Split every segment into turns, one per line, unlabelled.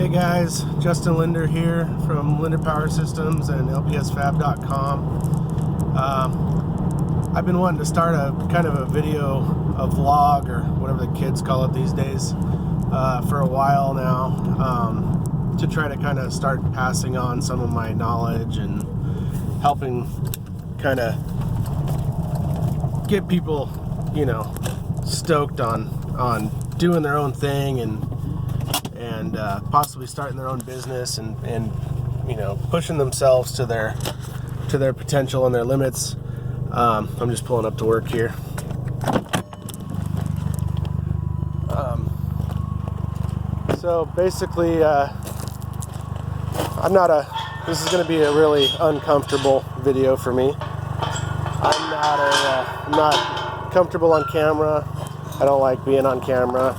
Hey guys, Justin Linder here from Linder Power Systems and LPSFab.com. I've been wanting to start a kind of a video, a vlog, or whatever the kids call it these days, for a while now, to try to kind of start passing on some of my knowledge and helping kind of get people, you know, stoked on doing their own thing and possibly starting their own business and you know, pushing themselves to their potential and their limits. I'm just pulling up to work here. So basically, this is going to be a really uncomfortable video for me. I'm not comfortable on camera. I don't like being on camera.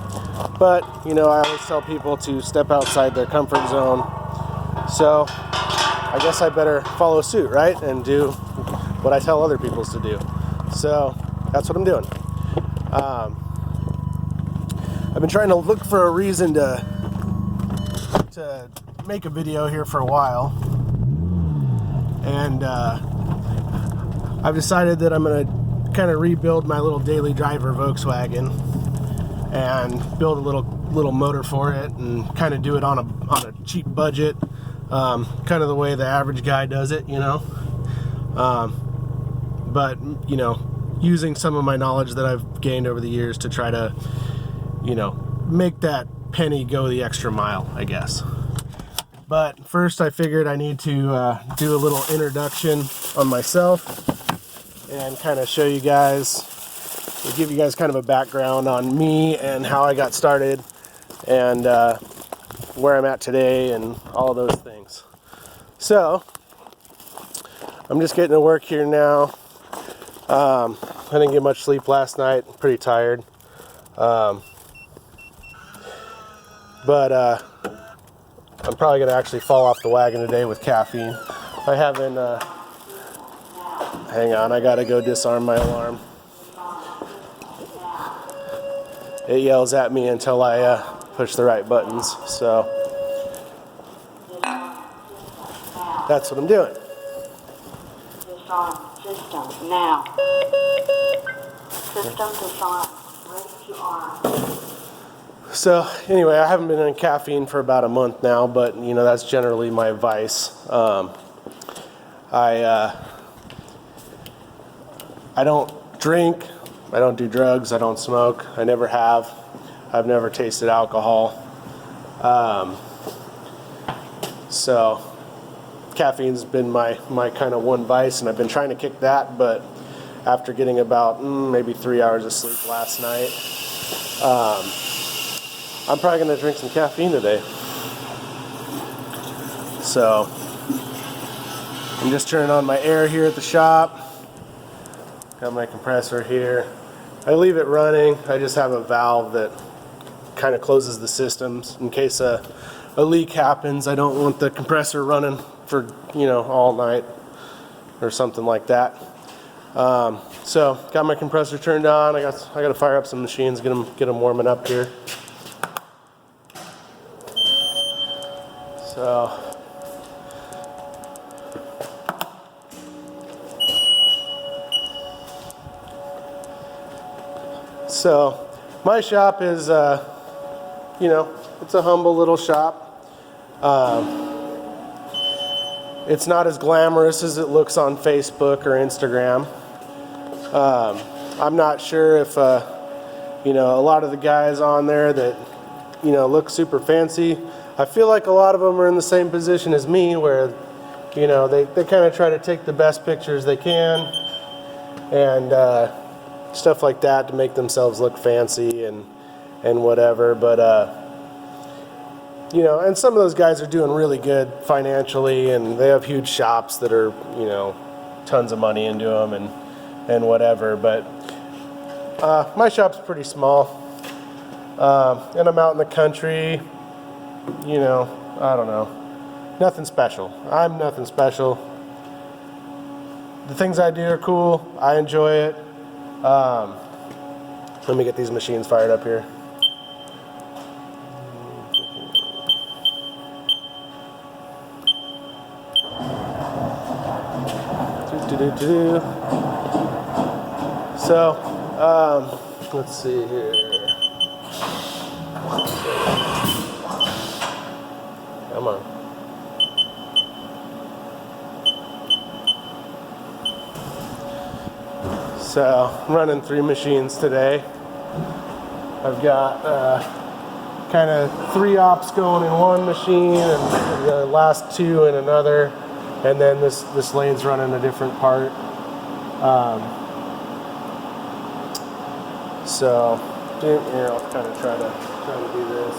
But, you know, I always tell people to step outside their comfort zone. So, I guess I better follow suit, right? And do what I tell other people to do. So, that's what I'm doing. I've been trying to look for a reason to make a video here for a while. And I've decided that I'm going to kind of rebuild my little daily driver Volkswagen and build a little motor for it and kind of do it on a cheap budget, kind of the way the average guy does it, you know. But you know, using some of my knowledge that I've gained over the years to try to, you know, make that penny go the extra mile, I guess. But first, I figured I need to do a little introduction on myself and kind of show you guys. We'll give you guys kind of a background on me and how I got started and where I'm at today and all of those things. So, I'm just getting to work here now. I didn't get much sleep last night. I'm pretty tired. But I'm probably going to actually fall off the wagon today with caffeine. I haven't... hang on, I got to go disarm my alarm. It yells at me until I push the right buttons, so that's what I'm doing.
Disarm system now. System disarm. Ready to arm.
So anyway, I haven't been on caffeine for about a month now, but you know, that's generally my vice. I don't drink. I don't do drugs, I don't smoke, I never have. I've never tasted alcohol. So caffeine's been my kind of one vice, and I've been trying to kick that, but after getting about maybe 3 hours of sleep last night, I'm probably going to drink some caffeine today. So I'm just turning on my air here at the shop. Got my compressor here. I leave it running. I just have a valve that kind of closes the systems in case a leak happens. I don't want the compressor running for, you know, all night or something like that. So got my compressor turned on. I got to fire up some machines, get them warming up here. So my shop is, you know, it's a humble little shop. It's not as glamorous as it looks on Facebook or Instagram. I'm not sure if, you know, a lot of the guys on there that, you know, look super fancy, I feel like a lot of them are in the same position as me where, you know, they kind of try to take the best pictures they can and stuff like that to make themselves look fancy and whatever, but you know, and some of those guys are doing really good financially, and they have huge shops that are, you know, tons of money into them and whatever, but my shop's pretty small, and I'm out in the country, you know, I don't know, nothing special. I'm nothing special. The things I do are cool. I enjoy it. Let me get these machines fired up here. Do-do-do-do. So, let's see here. Come on. So, I'm running 3 machines today. I've got kind of 3 ops going in one machine and the last 2 in another, and then this lane's running a different part. So here I'll kind of try to do this.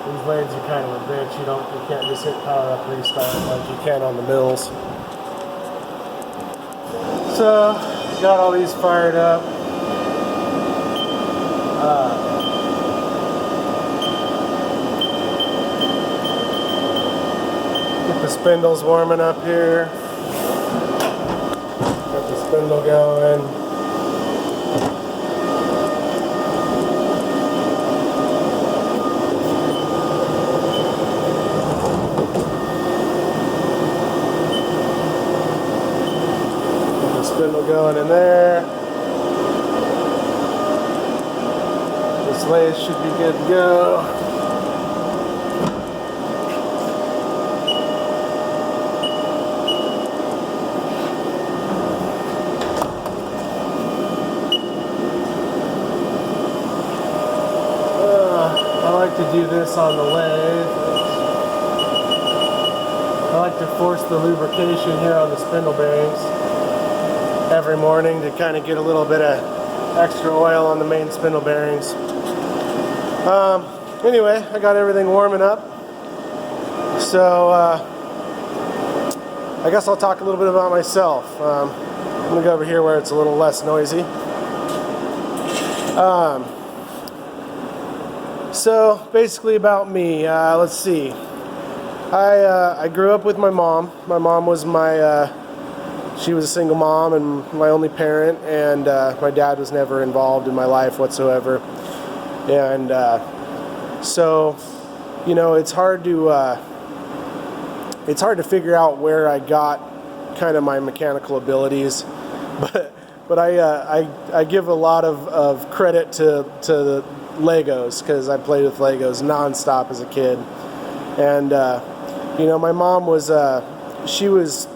These blades are kind of a bitch. You can't just hit power up restart like you can on the mills. So got all these fired up. Get the spindles warming up here. Got the spindle going. Spindle going in there. This lathe should be good to go. I like to do this on the lathe. I like to force the lubrication here on the spindle bearings every morning to kind of get a little bit of extra oil on the main spindle bearings. Anyway, I got everything warming up. So I guess I'll talk a little bit about myself. I'm going to go over here where it's a little less noisy. So basically about me, let's see. I grew up with my mom. My mom was she was a single mom and my only parent, and my dad was never involved in my life whatsoever. And so, you know, it's hard to figure out where I got kind of my mechanical abilities, but I give a lot of credit to the Legos, because I played with Legos nonstop as a kid. And you know, my mom was she was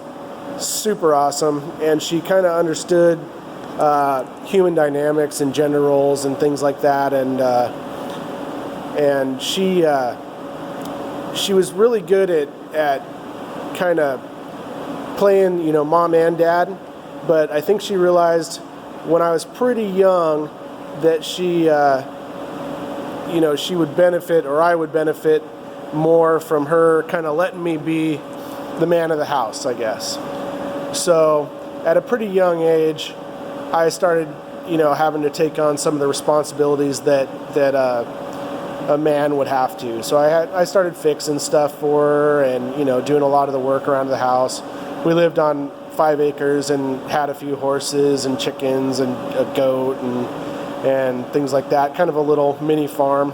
super awesome, and she kind of understood human dynamics and gender roles and things like that, and she was really good at kind of playing, you know, mom and dad. But I think she realized when I was pretty young that she you know, she would benefit, or I would benefit more from her kind of letting me be the man of the house, I guess. So at a pretty young age, I started, you know, having to take on some of the responsibilities that a man would have to. So I started fixing stuff for her, and, you know, doing a lot of the work around the house. We lived on 5 acres and had a few horses and chickens and a goat and things like that. Kind of a little mini farm.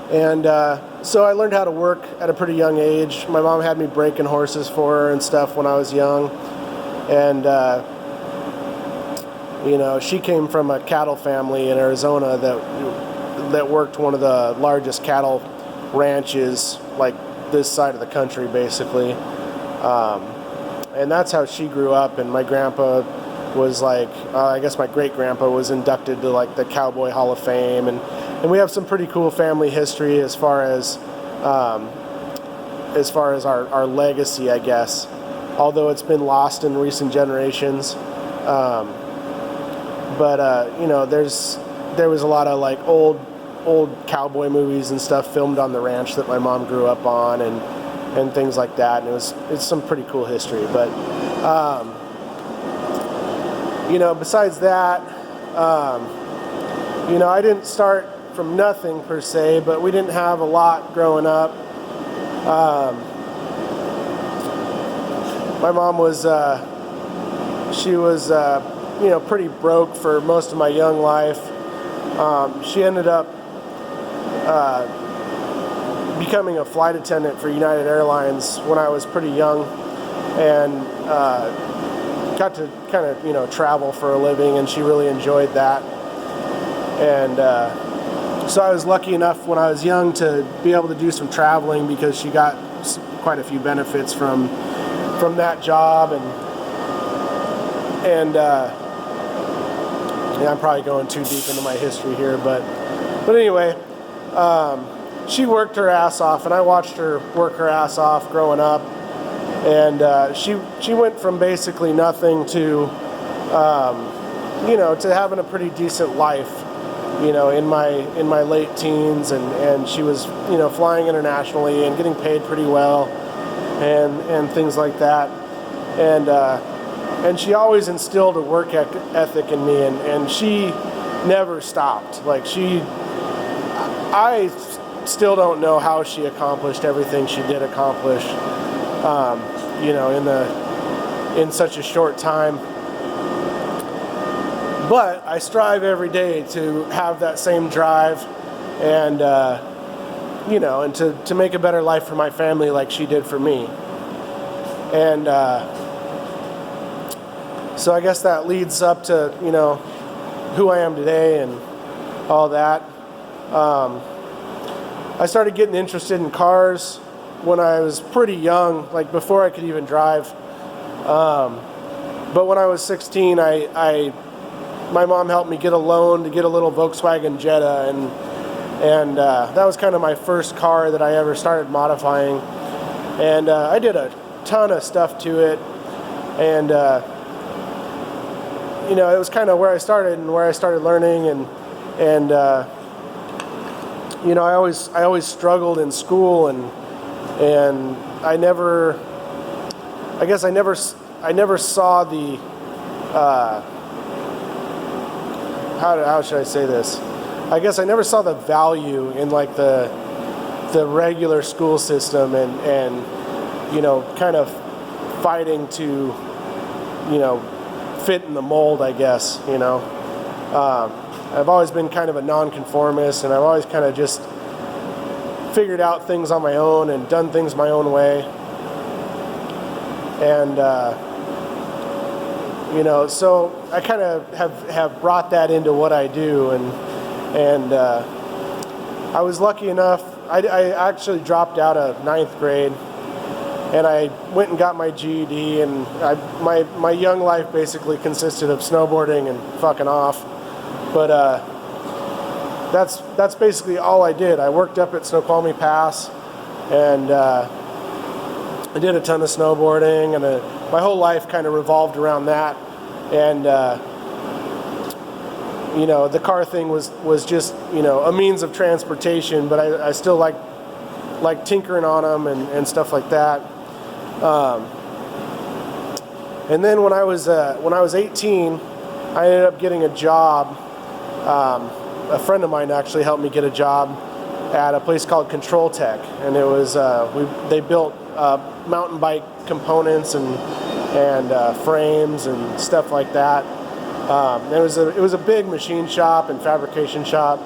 And so I learned how to work at a pretty young age. My mom had me breaking horses for her and stuff when I was young. And you know, she came from a cattle family in Arizona that worked one of the largest cattle ranches, like this side of the country, basically. And that's how she grew up. And my grandpa was like, I guess my great grandpa was inducted to like the Cowboy Hall of Fame, and we have some pretty cool family history as far as our legacy, I guess, although it's been lost in recent generations. But you know, there was a lot of like old cowboy movies and stuff filmed on the ranch that my mom grew up on, and things like that. And it's some pretty cool history. But besides that, I didn't start from nothing per se, but we didn't have a lot growing up. My mom was pretty broke for most of my young life. She ended up becoming a flight attendant for United Airlines when I was pretty young, and got to kind of travel for a living, and she really enjoyed that. And so I was lucky enough when I was young to be able to do some traveling, because she got quite a few benefits from that job. And I'm probably going too deep into my history here, but anyway, she worked her ass off, and I watched her work her ass off growing up. And she went from basically nothing to to having a pretty decent life, in my late teens, and she was flying internationally and getting paid pretty well, and things like that. And she always instilled a work ethic in me, and she never stopped. Like, I still don't know how she accomplished everything she did accomplish, in such a short time. But I strive every day to have that same drive, and and to make a better life for my family like she did for me. And so I guess that leads up to who I am today and all that. I started getting interested in cars when I was pretty young, like before I could even drive. But when I was 16, my mom helped me get a loan to get a little Volkswagen Jetta, and that was kind of my first car that I ever started modifying. And I did a ton of stuff to it, and it was kind of where I started and where I started learning, and I always struggled in school, and I never saw the how should I say this? I guess I never saw the value in like the regular school system, and kind of fighting to fit in the mold, I guess. I've always been kind of a nonconformist, and I've always kind of just figured out things on my own and done things my own way. And so I kind of have brought that into what I do, and I was lucky enough. I actually dropped out of 9th grade, and I went and got my GED, and my young life basically consisted of snowboarding and fucking off. But that's basically all I did. I worked up at Snoqualmie Pass, and I did a ton of snowboarding, and my whole life kind of revolved around that. And the car thing was just a means of transportation, but I still like tinkering on them and stuff like that. And then when I was 18, I ended up getting a job. A friend of mine actually helped me get a job at a place called Control Tech, and it was they built mountain bike components and frames and stuff like that. It was a big machine shop and fabrication shop,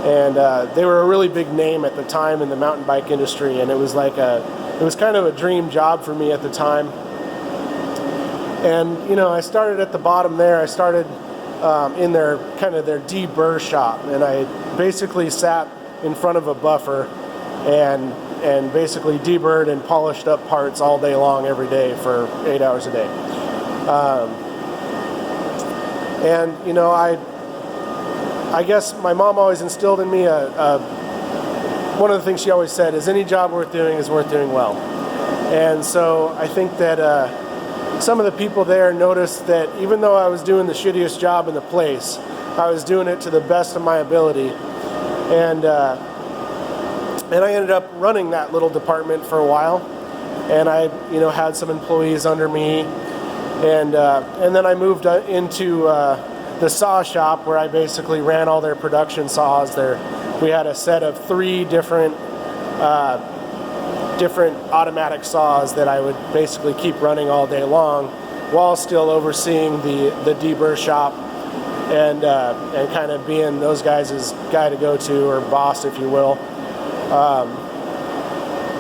and they were a really big name at the time in the mountain bike industry, and it was kind of a dream job for me at the time. And I started at the bottom there. I started in their deburr shop, and I basically sat in front of a buffer and basically deburred and polished up parts all day long every day for 8 hours a day. And I guess my mom always instilled in me one of the things she always said is any job worth doing is worth doing well. And so I think that some of the people there noticed that even though I was doing the shittiest job in the place, I was doing it to the best of my ability. And And I ended up running that little department for a while, and I, had some employees under me, and then I moved into the saw shop where I basically ran all their production saws. We had a set of 3 different automatic saws that I would basically keep running all day long, while still overseeing the deburr shop and kind of being those guys' guy to go to, or boss, if you will.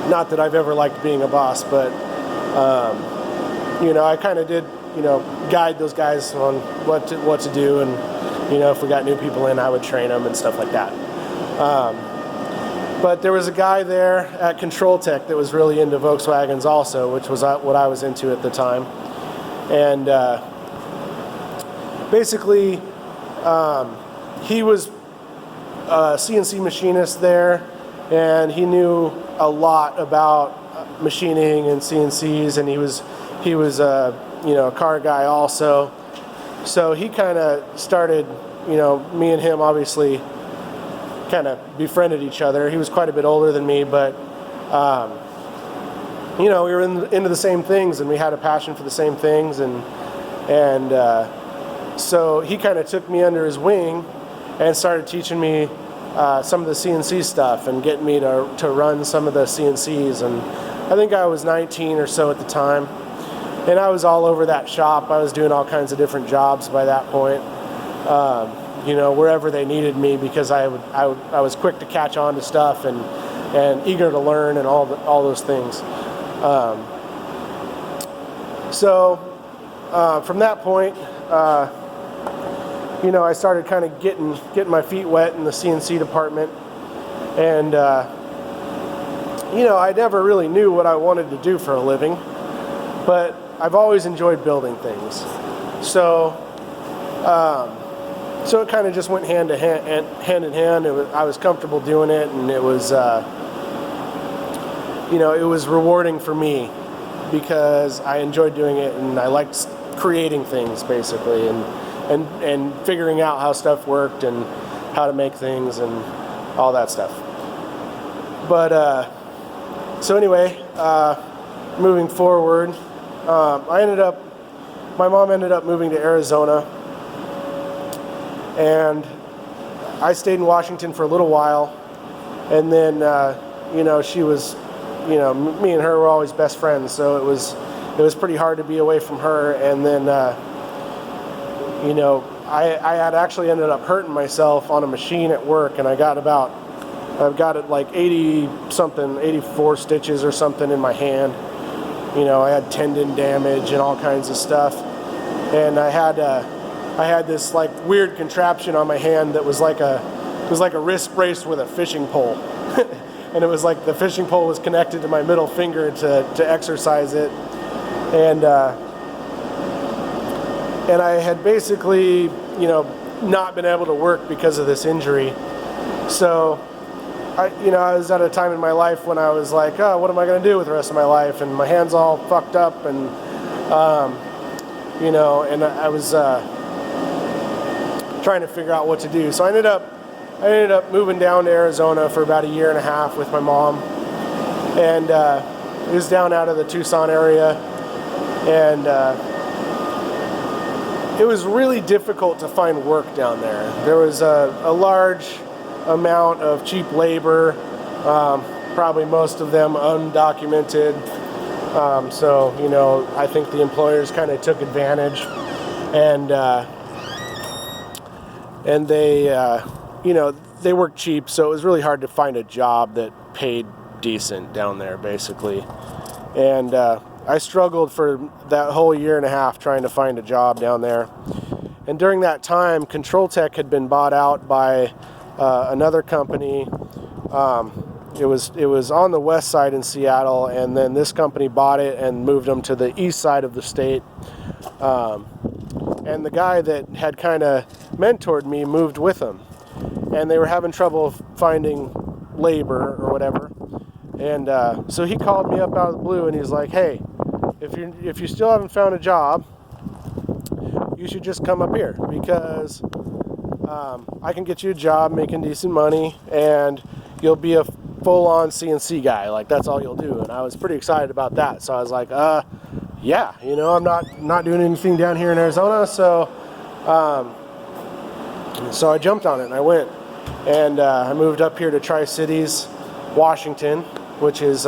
Not that I've ever liked being a boss, but I kind of did, guide those guys on what to do, and if we got new people in, I would train them and stuff like that. But there was a guy there at Control Tech that was really into Volkswagens also, which was what I was into at the time. And basically, he was a CNC machinist there, and he knew a lot about machining and CNCs, and he was a car guy also. So he kind of started, me and him obviously kind of befriended each other. He was quite a bit older than me, but we were into the same things, and we had a passion for the same things, and so he kind of took me under his wing and started teaching me some of the CNC stuff and getting me to run some of the CNCs. And I think I was 19 or so at the time, and I was all over that shop. I was doing all kinds of different jobs by that point, wherever they needed me, because I was quick to catch on to stuff and eager to learn and all those things. So from that point, I started kind of getting my feet wet in the CNC department, and I never really knew what I wanted to do for a living, but I've always enjoyed building things. So it kind of just went hand in hand. I was comfortable doing it, and it was it was rewarding for me because I enjoyed doing it, and I liked creating things basically, and figuring out how stuff worked and how to make things and all that stuff. But so anyway, moving forward, my mom ended up moving to Arizona, and I stayed in Washington for a little while, and then she was, me and her were always best friends, so it was pretty hard to be away from her. And then I had actually ended up hurting myself on a machine at work, and I've got it like 84 stitches or something in my hand. I had tendon damage and all kinds of stuff, and I had this like weird contraption on my hand that was like a wrist brace with a fishing pole. And it was like the fishing pole was connected to my middle finger to exercise it, and I had basically, not been able to work because of this injury. So, I was at a time in my life when I was like, oh, what am I going to do with the rest of my life? And my hand's all fucked up, and, and I was trying to figure out what to do. So I ended up moving down to Arizona for about a year and a half with my mom, and it was down out of the Tucson area, and it was really difficult to find work down there. There was a large amount of cheap labor, probably most of them undocumented, so I think the employers kind of took advantage, and they worked cheap, so it was really hard to find a job that paid decent down there, basically. And I struggled for that whole year and a half trying to find a job down there. And during that time, Control Tech had been bought out by another company. It was on the west side in Seattle, and then this company bought it and moved them to the east side of the state. And the guy that had kind of mentored me moved with them, and they were having trouble finding labor or whatever. And so he called me up out of the blue, and he's like, hey, if you still haven't found a job, you should just come up here, because I can get you a job making decent money, and you'll be full-on CNC guy, like that's all you'll do. And I was pretty excited about that, so I was like, yeah, you know, I'm not doing anything down here in Arizona, so I jumped on it and I went, and I moved up here to Tri-Cities, Washington, which is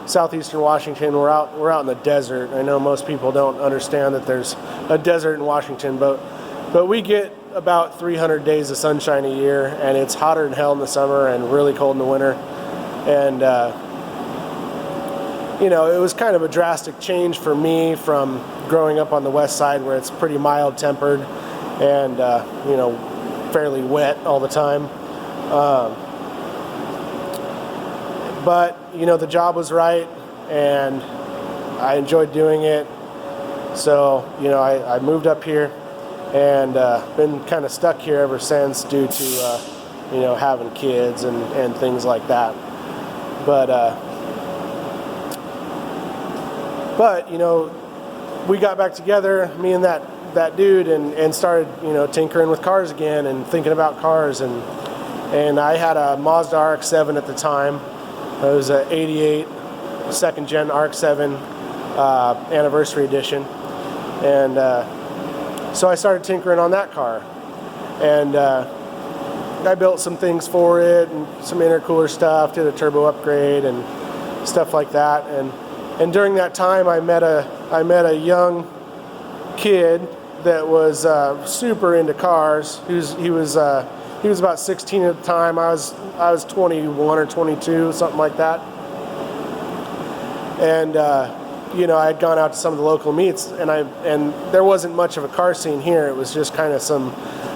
southeastern Washington. We're out in the desert. I know most people don't understand that there's a desert in Washington, but we get about 300 days of sunshine a year, and it's hotter than hell in the summer and really cold in the winter. And you know, it was kind of a drastic change for me from growing up on the west side, where it's pretty mild tempered and you know, fairly wet all the time. But you know, the job was right and I enjoyed doing it, so you know, I moved up here and been kind of stuck here ever since, due to you know, having kids and things like that. But you know, we got back together, me and that dude, and started, you know, tinkering with cars again and thinking about cars. And I had a Mazda RX-7 at the time. It was an 88 second gen RX-7 anniversary edition. And so I started tinkering on that car. And I built some things for it, and some intercooler stuff, did a turbo upgrade and stuff like that. And during that time, I met a young kid that was super into cars. He was about 16 at the time. I was 21 or 22, something like that. And you know, I had gone out to some of the local meets, and there wasn't much of a car scene here. It was just kind of some,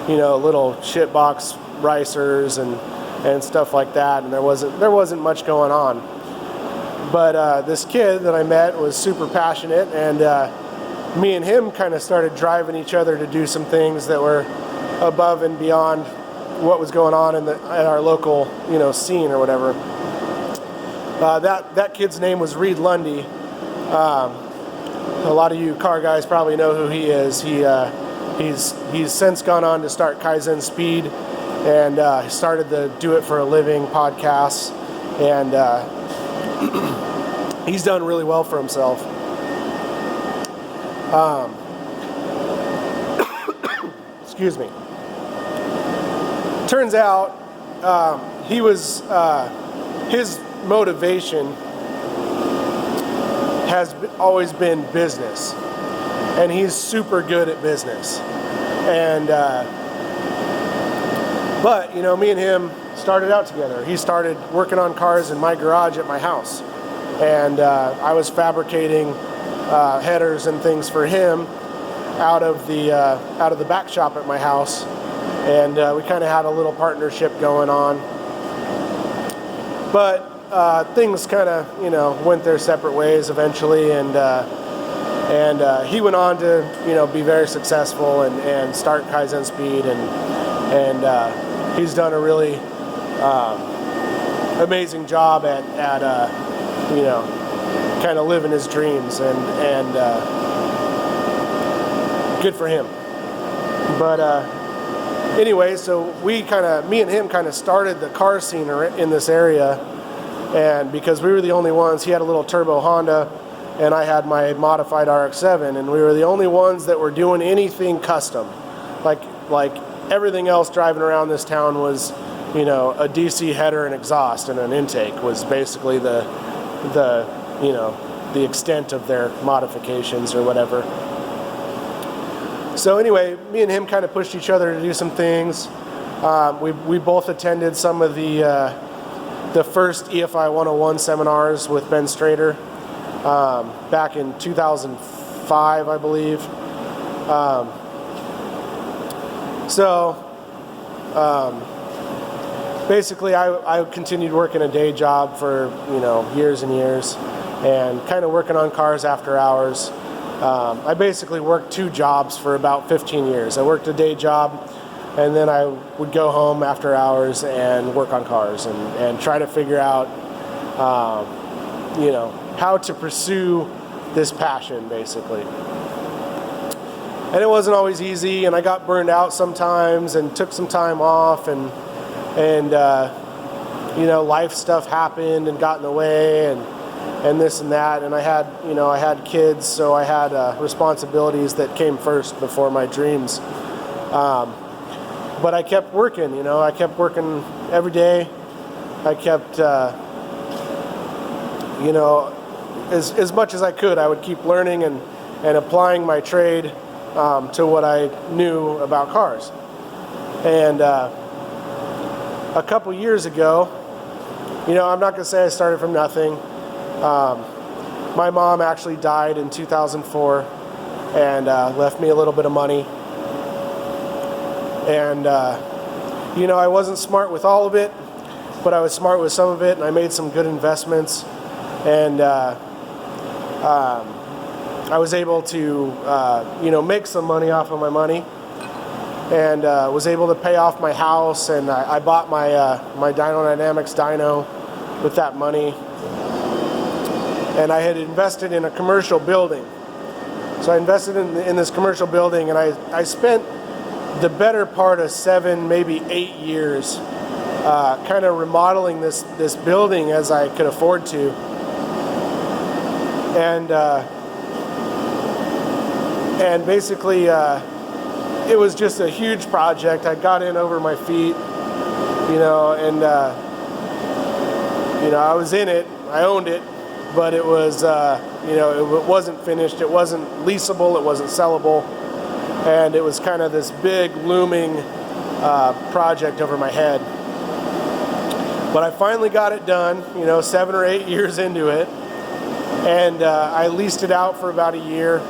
you know, little shitbox racers and stuff like that, and there wasn't much going on. But this kid that I met was super passionate, and me and him kind of started driving each other to do some things that were above and beyond what was going on in our local, you know, scene or whatever. That kid's name was Lundy. A lot of you car guys probably know who he is. He's since gone on to start Kaizen Speed, and started the Do It for a Living podcast, and he's done really well for himself. Excuse me. Turns out his motivation has always been business, and he's super good at business. And but you know, me and him started out together. He started working on cars in my garage at my house, and I was fabricating headers and things for him out of the back shop at my house, and we kind of had a little partnership going on. But things kind of, you know, went their separate ways eventually, and he went on to, you know, be very successful and start Kaizen Speed, and he's done a really amazing job at you know, kind of living his dreams, and good for him. But anyway, so me and him kind of started the car scene in this area, and because we were the only ones, he had a little turbo Honda, and I had my modified RX-7, and we were the only ones that were doing anything custom. Like everything else driving around this town was, you know, a DC header and exhaust and an intake was basically the you know, the extent of their modifications or whatever. So anyway, me and him kind of pushed each other to do some things. We both attended some of the first EFI 101 seminars with Ben Strader back in 2005, I believe. Basically, I continued working a day job for, you know, years and years, and kind of working on cars after hours. I basically worked two jobs for about 15 years. I worked a day job, and then I would go home after hours and work on cars and try to figure out, you know, how to pursue this passion, basically. And it wasn't always easy, and I got burned out sometimes and took some time off, and life stuff happened and got in the way, and this and that, and I had kids, so I had responsibilities that came first before my dreams. But I kept working, I kept working every day. I kept, as much as I could, I would keep learning and applying my trade to what I knew about cars. And a couple years ago, I'm not going to say I started from nothing. My mom actually died in 2004 and left me a little bit of money. And, I wasn't smart with all of it, but I was smart with some of it, and I made some good investments. And I was able to, make some money off of my money, and was able to pay off my house, and I bought my Dyno Dynamics dyno with that money. And I had invested in a commercial building. So I invested in this commercial building, and I spent the better part of 7, maybe 8 years kind of remodeling this building as I could afford to. And basically it was just a huge project. I got in over my feet, and I was in it. I owned it, but it was it wasn't finished. It wasn't leasable. It wasn't sellable, and it was kind of this big looming project over my head. But I finally got it done, 7 or 8 years into it, and I leased it out for about a year.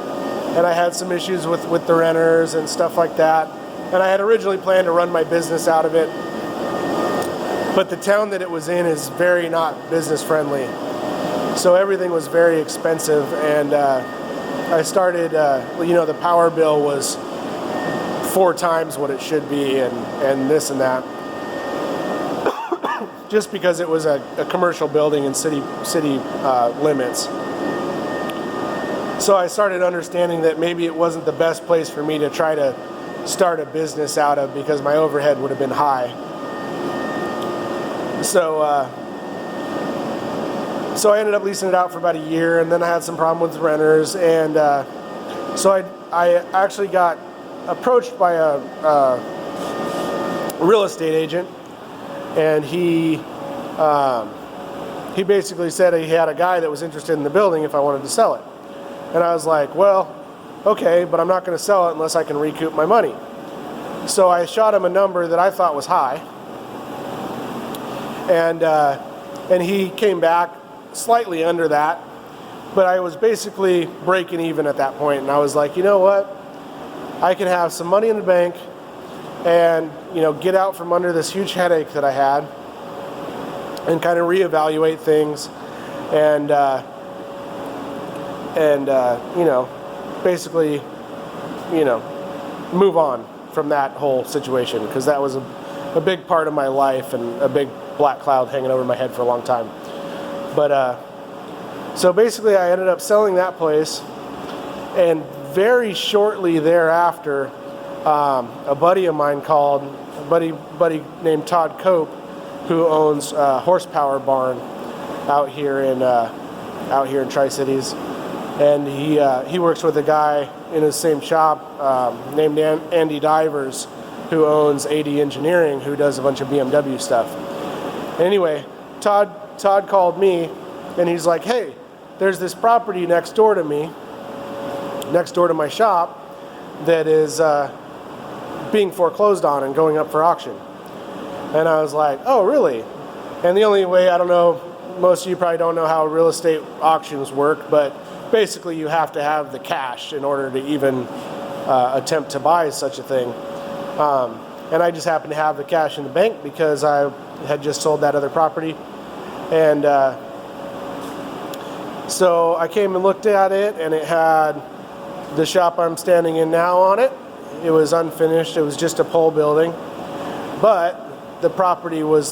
And I had some issues with the renters and stuff like that. And I had originally planned to run my business out of it. But the town that it was in is very not business friendly. So everything was very expensive. And I started, the power bill was 4 times what it should be, and this and that. Just because it was a commercial building in city limits. So I started understanding that maybe it wasn't the best place for me to try to start a business out of, because my overhead would have been high. So I ended up leasing it out for about a year, and then I had some problem with renters, and so I actually got approached by a real estate agent, and he basically said he had a guy that was interested in the building if I wanted to sell it. And I was like, well, okay, but I'm not going to sell it unless I can recoup my money. So I shot him a number that I thought was high, and he came back slightly under that, but I was basically breaking even at that point. And I was like, you know what? I can have some money in the bank and get out from under this huge headache that I had, and kind of reevaluate things, and basically, move on from that whole situation, because that was a big part of my life and a big black cloud hanging over my head for a long time. But so basically I ended up selling that place, and very shortly thereafter, a buddy of mine called, a buddy named Todd Cope, who owns Horsepower Barn out here in Tri-Cities. And he works with a guy in his same shop named Andy Divers, who owns AD Engineering, who does a bunch of BMW stuff. Anyway, Todd called me, and he's like, hey, there's this property next door to me, next door to my shop, that is being foreclosed on and going up for auction. And I was like, oh, really? And the only way, I don't know, most of you probably don't know how real estate auctions work, but basically you have to have the cash in order to even attempt to buy such a thing. And I just happened to have the cash in the bank because I had just sold that other property. And so I came and looked at it, and it had the shop I'm standing in now on it. It was unfinished. It was just a pole building. But the property was